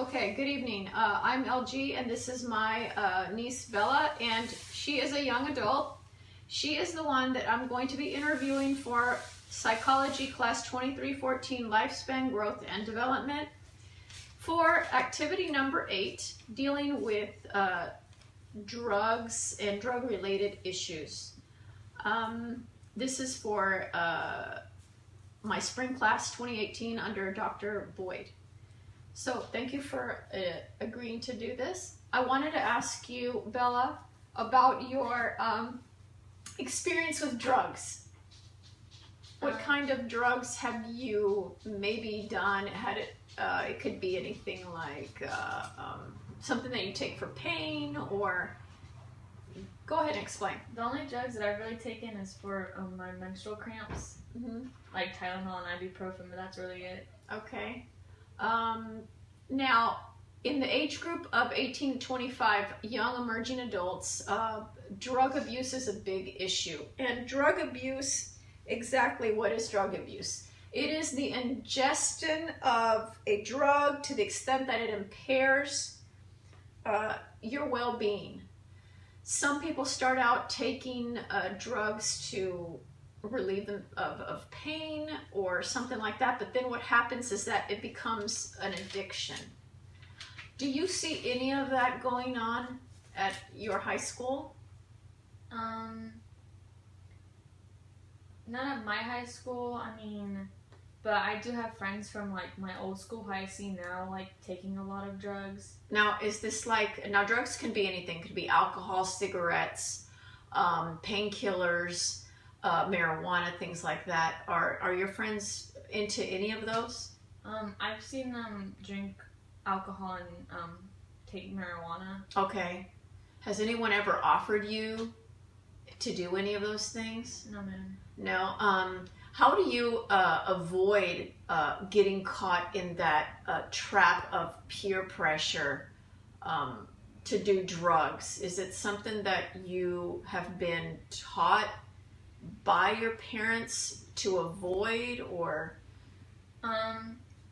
Okay, good evening. I'm LG and this is my niece Bella, and she is a young adult. She is the one that I'm going to be interviewing for Psychology Class 2314 Lifespan Growth and Development for activity number 8, dealing with drugs and drug-related issues. This is for my spring class 2018 under Dr. Boyd. So thank you for agreeing to do this. I wanted to ask you, Bella, about your experience with drugs. What kind of drugs have you maybe done? It could be anything like something that you take for pain, or go ahead and explain. The only drugs that I've really taken is for my menstrual cramps, like Tylenol and ibuprofen, but that's really it. Okay. Now, in the age group of 18 to 25, young emerging adults, drug abuse is a big issue. And drug abuse, exactly what is drug abuse? It is the ingestion of a drug to the extent that it impairs your well-being. Some people start out taking drugs to relieve them of pain or something like that, but then what happens is that it becomes an addiction. Do you see any of that going on at your high school? Not at my high school, but I do have friends from like my old school who I see now like taking a lot of drugs. Now, is this like, now drugs can be anything, it could be alcohol, cigarettes, painkillers, marijuana, things like that. Are your friends into any of those? I've seen them drink alcohol and take marijuana. Okay. Has anyone ever offered you to do any of those things? No, ma'am. No. How do you avoid getting caught in that trap of peer pressure to do drugs? Is it something that you have been taught by your parents to avoid, or?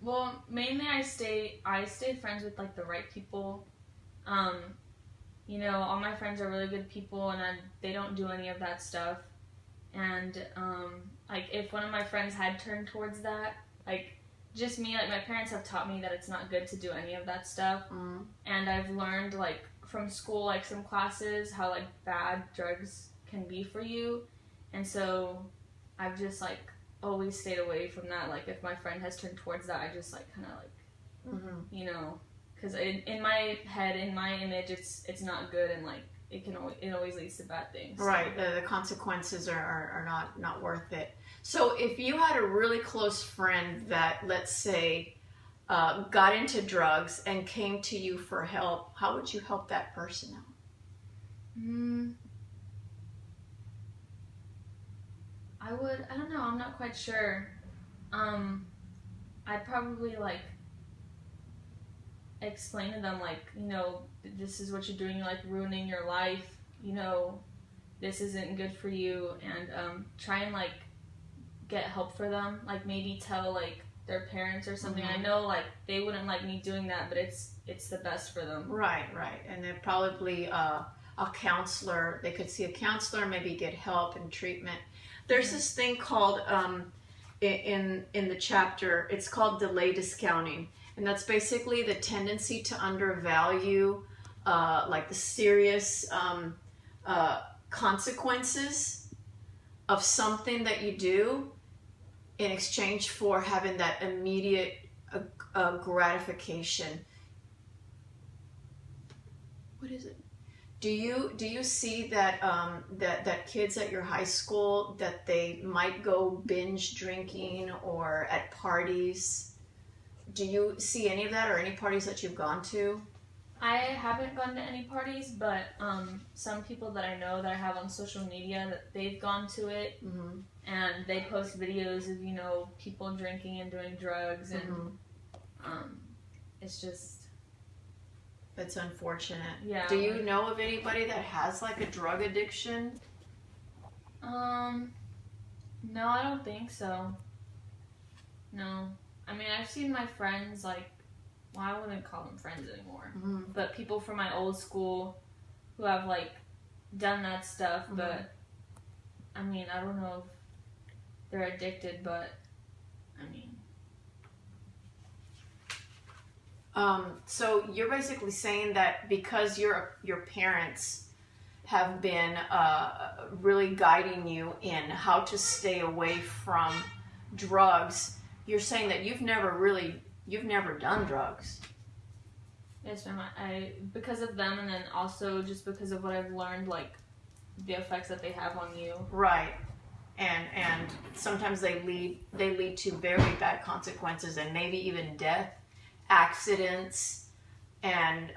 Well, mainly I stay friends with like the right people. You know, all my friends are really good people, and they don't do any of that stuff. And like if one of my friends had turned towards that, like just me, like my parents have taught me that it's not good to do any of that stuff. And I've learned like from school, like some classes, how like bad drugs can be for you. And so I've just like always stayed away from that. Like if my friend has turned towards that, I just like kind of like, you know, because in my head, in my image, it's not good, and like it always leads to bad things. Right, the consequences are not worth it. So if you had a really close friend that, let's say, got into drugs and came to you for help, how would you help that person out? I don't know, I'm not quite sure. I'd probably like explain to them like, you know, this is what you're doing, you're like ruining your life, you know, this isn't good for you, and try and like get help for them, like maybe tell like their parents or something. I know like they wouldn't like me doing that, but it's the best for them. Right. And then probably a counselor, they could see a counselor, maybe get help and treatment. There's this thing called, in the chapter, it's called delay discounting. And that's basically the tendency to undervalue like the serious consequences of something that you do in exchange for having that immediate gratification. What is it? Do you see that that kids at your high school, that they might go binge drinking or at parties? Do you see any of that, or any parties that you've gone to? I haven't gone to any parties, but some people that I know that I have on social media, that they've gone to it, and they post videos of, you know, people drinking and doing drugs, and it's just... It's unfortunate. Yeah. Do you know of anybody that has like a drug addiction? No, I don't think so. No. I mean, I've seen my friends like well, I wouldn't call them friends anymore, Mm-hmm. but people from my old school who have like done that stuff, Mm-hmm. but I mean, I don't know if they're addicted, but I mean. So you're basically saying that because your parents have been really guiding you in how to stay away from drugs, you're saying that you've never done drugs. Yes, ma'am. I because of them, and then also just because of what I've learned, like the effects that they have on you. Right. And sometimes they lead to very bad consequences and maybe even death, accidents, and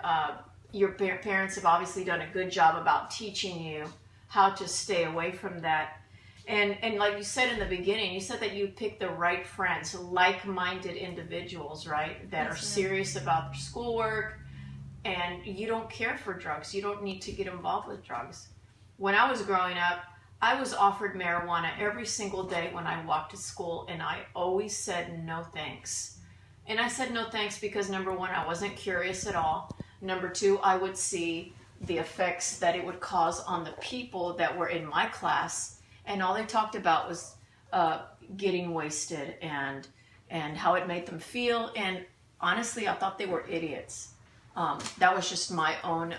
your parents have obviously done a good job about teaching you how to stay away from that. And like you said in the beginning, you said that you picked the right friends, like-minded individuals, right? That are serious about their schoolwork, and you don't care for drugs. You don't need to get involved with drugs. When I was growing up, I was offered marijuana every single day when I walked to school, and I always said no thanks. And I said no thanks because, number one, I wasn't curious at all. Number two, I would see the effects that it would cause on the people that were in my class, and all they talked about was getting wasted and how it made them feel. And honestly, I thought they were idiots. That was just my own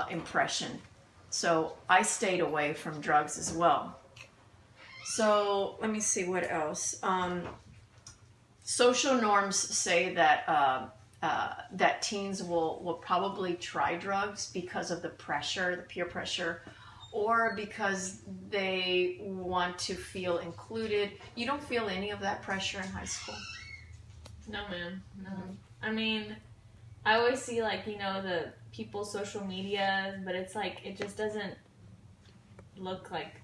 impression. So I stayed away from drugs as well. So let me see what else. Social norms say that that teens will probably try drugs because of the pressure, the peer pressure, or because they want to feel included. You don't feel any of that pressure in high school? No, ma'am. No. Mm-hmm. I mean, I always see, like, you know, the people's social media, but it's like, it just doesn't look like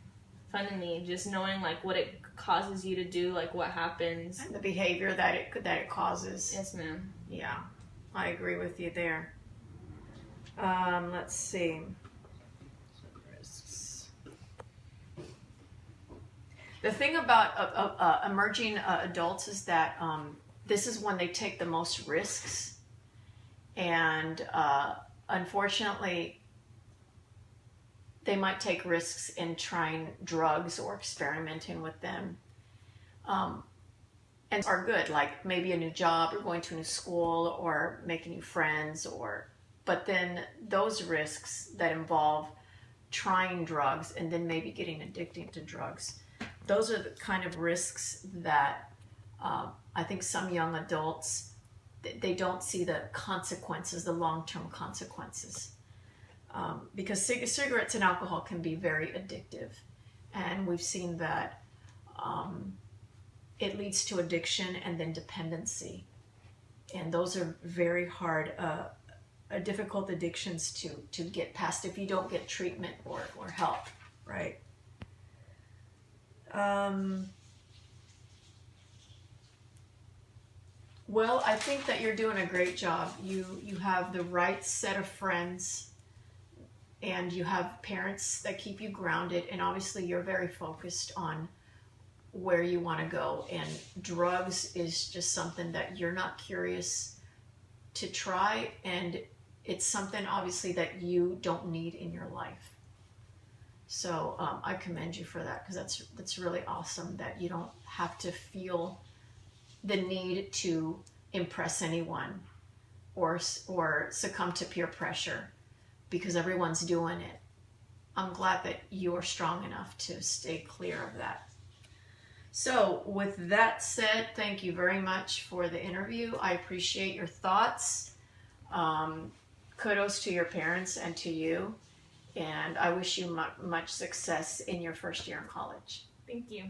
fun to me, just knowing, like, what it causes you to do, like, what happens. And the behavior that it causes. Yes, ma'am. Yeah, I agree with you there. Let's see. The thing about emerging adults is that this is when they take the most risks, and unfortunately, they might take risks in trying drugs or experimenting with them, and are good, like maybe a new job or going to a new school or making new friends, but then those risks that involve trying drugs and then maybe getting addicted to drugs, those are the kind of risks that I think some young adults, they don't see the consequences, the long-term consequences. Because cigarettes and alcohol can be very addictive. And we've seen that it leads to addiction and then dependency. And those are very hard, difficult addictions to get past if you don't get treatment or help, right? Well, I think that you're doing a great job. You have the right set of friends, and you have parents that keep you grounded, and obviously you're very focused on where you want to go. And drugs is just something that you're not curious to try, and it's something obviously that you don't need in your life. So I commend you for that, because that's really awesome that you don't have to feel the need to impress anyone or succumb to peer pressure because everyone's doing it. I'm glad that you're strong enough to stay clear of that. So with that said, thank you very much for the interview. I appreciate your thoughts. Kudos to your parents and to you. And I wish you much success in your first year in college. Thank you.